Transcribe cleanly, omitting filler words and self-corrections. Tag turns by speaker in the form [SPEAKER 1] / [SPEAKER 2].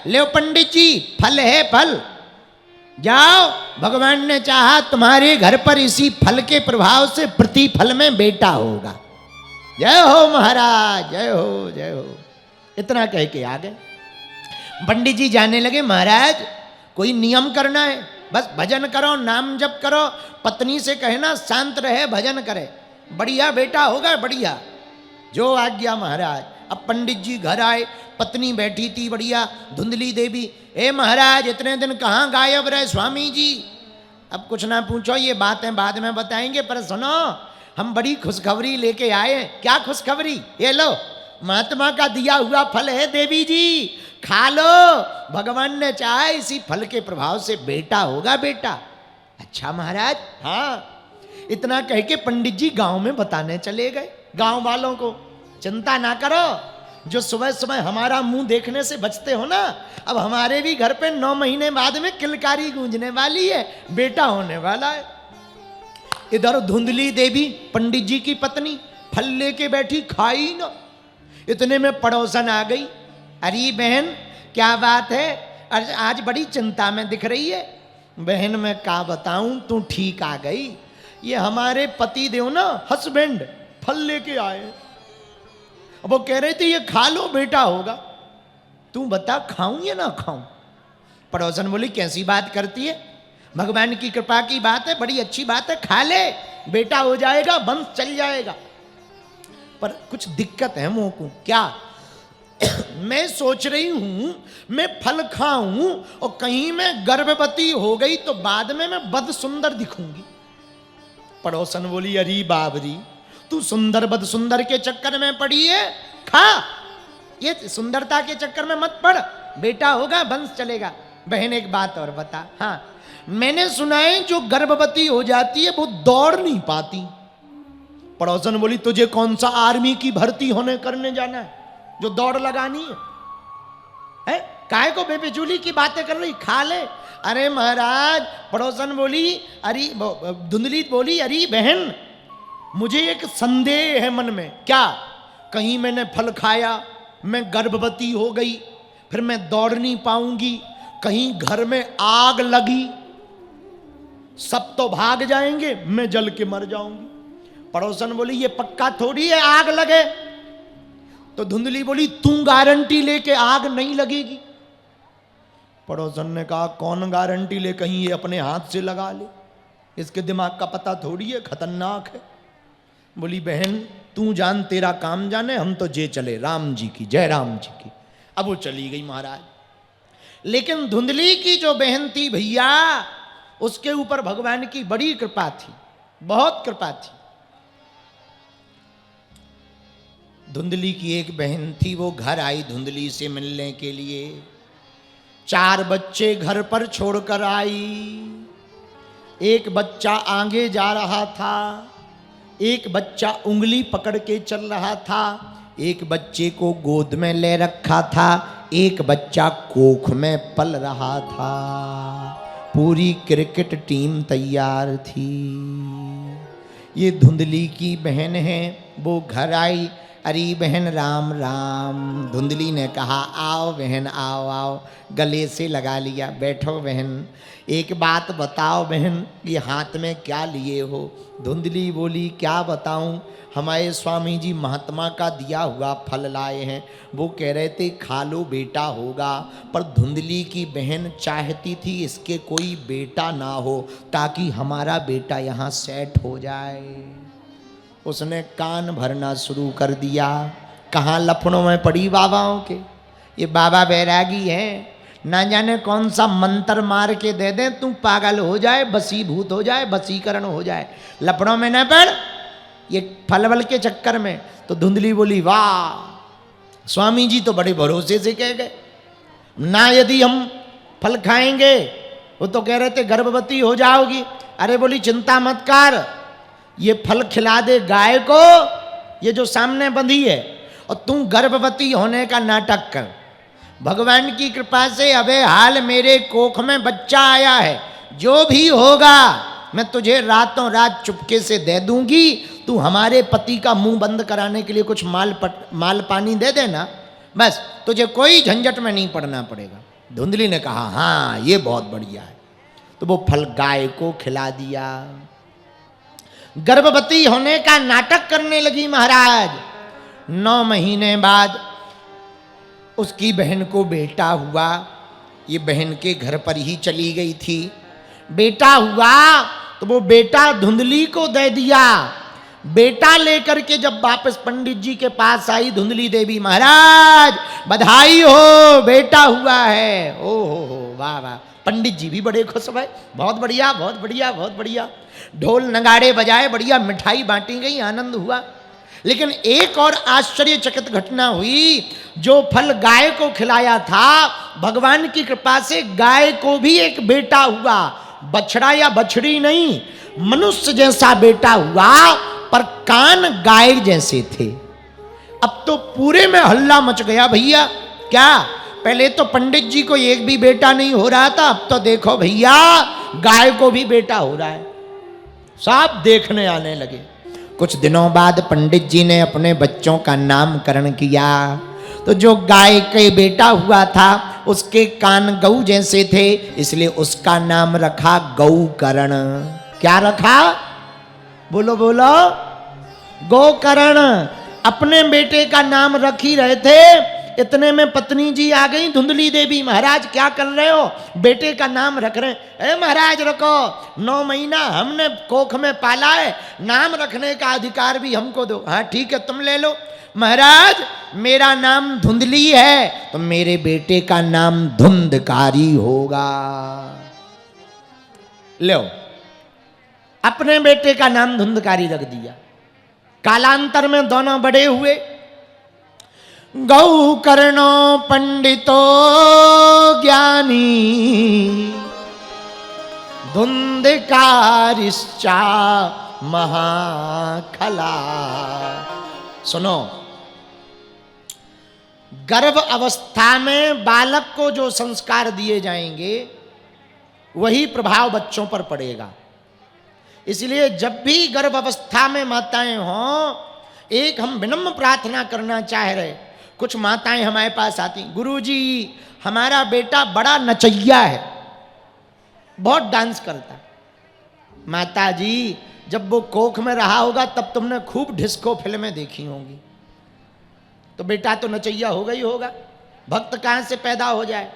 [SPEAKER 1] ले पंडित जी, फल है फल, जाओ, भगवान ने चाहा तुम्हारे घर पर इसी फल के प्रभाव से प्रतिफल में बेटा होगा। जय हो महाराज, जय हो जय हो। इतना कह के आ गए। पंडित जी जाने लगे, महाराज कोई नियम करना है, बस भजन करो, नाम जप करो, पत्नी से कहना शांत रहे, भजन करे, बढ़िया बेटा होगा, बढ़िया, जो आज्ञा महाराज। अब पंडित जी घर आए, पत्नी बैठी थी बढ़िया, धुंधली देवी। ए महाराज इतने दिन कहाँ गायब रहे स्वामी जी? अब कुछ ना पूछो, ये बातें बाद में बताएंगे, पर सुनो हम बड़ी खुशखबरी लेके आए। क्या खुशखबरी? ये लो, महात्मा का दिया हुआ फल है देवी जी, खा लो, भगवान ने चाहा इसी फल के प्रभाव से बेटा होगा, बेटा। अच्छा महाराज, हाँ। इतना कह के पंडित जी गांव में बताने चले गए। गांव वालों को चिंता ना करो, जो सुबह सुबह हमारा मुंह देखने से बचते हो ना, अब हमारे भी घर पे 9 महीने बाद में किलकारी गूंजने वाली है, बेटा होने वाला है। इधर धुंधली देवी पंडित जी की पत्नी फल लेके बैठी, खाई ना। इतने में पड़ोसन आ गई। अरे बहन क्या बात है, आज बड़ी चिंता में दिख रही है। बहन मैं क्या बताऊं, तू ठीक आ गई। ये हमारे पति देव ना, हस्बैंड, फल लेके आए। अब वो कह रहे थे ये खा लो, बेटा होगा। तू बता खाऊं या ना खाऊं? पड़ोसन बोली कैसी बात करती है, भगवान की कृपा की बात है, बड़ी अच्छी बात है, खा ले, बेटा हो जाएगा, वंश चल जाएगा। पर कुछ दिक्कत है मुंह को। क्या? मैं सोच रही हूं मैं फल खाऊं और कहीं मैं गर्भवती हो गई तो बाद में मैं बद सुंदर दिखूंगी। पड़ोसन बोली अरे बाबरी, तू सुंदर बद सुंदर के चक्कर में पड़ी है, खा, ये सुंदरता के चक्कर में मत पड़, बेटा होगा, वंश चलेगा। बहन एक बात और बता, हाँ मैंने सुना है जो गर्भवती हो जाती है वो दौड़ नहीं पाती। पड़ोसन बोली तुझे कौन सा आर्मी की भर्ती होने करने जाना है जो दौड़ लगानी है? काहे को बेफिजूली की बातें कर रही, खा ले। अरे महाराज, पड़ोसन बोली, अरे धुंधली बोली, अरे बहन मुझे एक संदेह है मन में। क्या? कहीं मैंने फल खाया, मैं गर्भवती हो गई, फिर मैं दौड़ नहीं पाऊंगी, कहीं घर में आग लगी, सब तो भाग जाएंगे, मैं जल के मर जाऊंगी। पड़ोसन बोली ये पक्का थोड़ी है आग लगे। तो धुंधली बोली तू गारंटी लेके आग नहीं लगेगी। पड़ोसन ने कहा कौन गारंटी ले, कहीं ये अपने हाथ से लगा ले, इसके दिमाग का पता थोड़ी है, खतरनाक है। बोली बहन तू जान, तेरा काम जाने, हम तो जे चले, राम जी की जय, राम जी की। अब वो चली गई महाराज। लेकिन धुंधली की जो बहन थी भैया, उसके ऊपर भगवान की बड़ी कृपा थी, बहुत कृपा थी। धुंधली की एक बहन थी, वो घर आई धुंधली से मिलने के लिए। 4 बच्चे घर पर छोड़कर आई। एक बच्चा आगे जा रहा था, एक बच्चा उंगली पकड़ के चल रहा था, एक बच्चे को गोद में ले रखा था, एक बच्चा कोख में पल रहा था। पूरी क्रिकेट टीम तैयार थी। ये धुंधली की बहन है, वो घर आई। अरे बहन राम राम। धुंधली ने कहा आओ बहन, आओ आओ, गले से लगा लिया। बैठो बहन, एक बात बताओ बहन, ये हाथ में क्या लिए हो? धुंधली बोली क्या बताऊं, हमारे स्वामी जी महात्मा का दिया हुआ फल लाए हैं, वो कह रहे थे खा लो बेटा होगा। पर धुंधली की बहन चाहती थी इसके कोई बेटा ना हो, ताकि हमारा बेटा यहाँ सेट हो जाए। उसने कान भरना शुरू कर दिया। कहाँ लफड़ों में पड़ी बाबाओं के, ये बाबा बैरागी है, ना जाने कौन सा मंत्र मार के दे दें तू पागल हो जाए, बसीभूत हो जाए, बसीकरण हो जाए। लफड़ों में न पड़, ये फलवल के चक्कर में। तो धुंधली बोली वाह, स्वामी जी तो बड़े भरोसे से कह गए ना, यदि हम फल खाएंगे, वो तो कह रहे थे गर्भवती हो जाओगी। अरे बोली चिंता मत कर, ये फल खिला दे गाय को, ये जो सामने बंधी है, और तू गर्भवती होने का नाटक कर। भगवान की कृपा से अबे हाल मेरे कोख में बच्चा आया है, जो भी होगा मैं तुझे रातों रात चुपके से दे दूंगी। तू हमारे पति का मुंह बंद कराने के लिए कुछ माल पानी दे देना, बस तुझे कोई झंझट में नहीं पड़ना पड़ेगा। धुंधली ने कहा हाँ ये बहुत बढ़िया है। तो वो फल गाय को खिला दिया। गर्भवती होने का नाटक करने लगी महाराज। 9 महीने बाद उसकी बहन को बेटा हुआ। ये बहन के घर पर ही चली गई थी। बेटा हुआ तो वो बेटा धुंधली को दे दिया। बेटा लेकर के जब वापस पंडित जी के पास आई धुंधली देवी, महाराज बधाई हो बेटा हुआ है। ओ हो वाह वाह। पंडित जी भी बड़े खुश हुए, बहुत बढ़िया बहुत बढ़िया बहुत बढ़िया। ढोल नगाड़े बजाए, बढ़िया मिठाई बांटी गई, आनंद हुआ। लेकिन एक और आश्चर्यचकित घटना हुई। जो फल गाय को खिलाया था, भगवान की कृपा से गाय को भी एक बेटा हुआ। बछड़ा या बछड़ी नहीं, मनुष्य जैसा बेटा हुआ, पर कान गाय जैसे थे। अब तो पूरे में हल्ला मच गया भैया। क्या पहले तो पंडित जी को एक भी बेटा नहीं हो रहा था, अब तो देखो भैया गाय को भी बेटा हो रहा है। सब देखने आने लगे। कुछ दिनों बाद पंडित जी ने अपने बच्चों का नामकरण किया। तो जो गाय के बेटा हुआ था उसके कान गऊ जैसे थे, इसलिए उसका नाम रखा गौकर्ण। क्या रखा? बोलो बोलो, गोकर्ण। अपने बेटे का नाम रख ही रहे थे, इतने में पत्नी जी आ गई धुंधली देवी। महाराज क्या कर रहे हो? बेटे का नाम रख रहे हैं। महाराज रखो, 9 महीना हमने कोख में पाला है, नाम रखने का अधिकार भी हमको दो। हाँ ठीक है तुम ले लो। महाराज मेरा नाम धुंधली है तो मेरे बेटे का नाम धुंधकारी होगा। लो, अपने बेटे का नाम धुंधकारी रख दिया। कालांतर में दोनों बड़े हुए। गौकर्णो पंडितो ज्ञानी धुंधकारिश्चा महाखला। सुनो, गर्भ अवस्था में बालक को जो संस्कार दिए जाएंगे वही प्रभाव बच्चों पर पड़ेगा। इसलिए जब भी गर्भ अवस्था में माताएं हों, एक हम विनम्र प्रार्थना करना चाह रहे। कुछ माताएं हमारे पास आती, गुरुजी हमारा बेटा बड़ा नचैया है, बहुत डांस करता है। माता जी जब वो कोख में रहा होगा तब तुमने खूब डिस्को फिल्में देखी होंगी, तो बेटा तो नचैया होगा ही होगा, भक्त कहां से पैदा हो जाए।